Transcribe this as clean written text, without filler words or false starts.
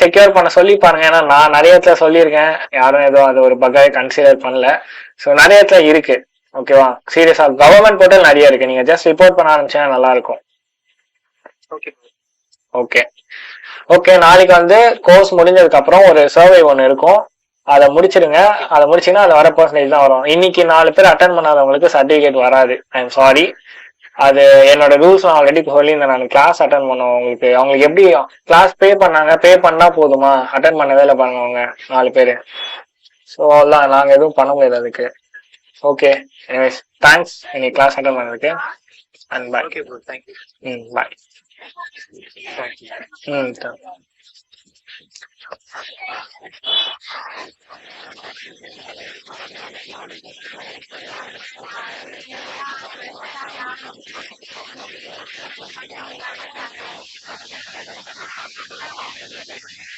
Secure பண்ண சொல்லி பாருங்க. ஏன்னா நான் நிறைய இடத்துல சொல்லியிருக்கேன், யாரும் எதுவும் அது ஒரு பக்காவே கன்சிடர் பண்ணல. ஸோ நிறைய இடத்துல இருக்கு. ஓகேவா, சீரியஸா கவர்மெண்ட் போர்ட்டல் நிறைய இருக்கு, நீங்க ஜஸ்ட் ரிப்போர்ட் பண்ண ஆரம்பிச்சா நல்லா இருக்கும். ஓகே ஓகே, நாளைக்கு வந்து கோர்ஸ் முடிஞ்சதுக்கு அப்புறம் ஒரு சர்வே ஒன்று இருக்கும், அதை முடிச்சிருங்க. அதை முடிச்சீங்கன்னா அது வர பர்சன்டேஜ் தான் வரும். இன்னைக்கு 4 பேர் அட்டன் பண்ணாதவங்களுக்கு சர்டிபிகேட் வராது. ஐ எம் சாரி, அது என்னோட ரூல்ஸ் நான் ஆல்ரெடி சொல்லியிருந்தேன். நான் கிளாஸ் அட்டன் பண்ணோம், அவங்களுக்கு எப்படி கிளாஸ் பே பண்ணாங்க, பே பண்ணா போதுமா, அட்டன் பண்ணவே இல்லை பாருங்க அவங்க 4 பேர். ஸோ அதான் நாங்கள் எதுவும் பண்ண முடியாது அதுக்கு. ஓகே, எனிவேஸ் தேங்க்ஸ் இன்னைக்கு கிளாஸ் அட்டன் பண்ணதுக்கு. அண்ட் பாய். பாய்.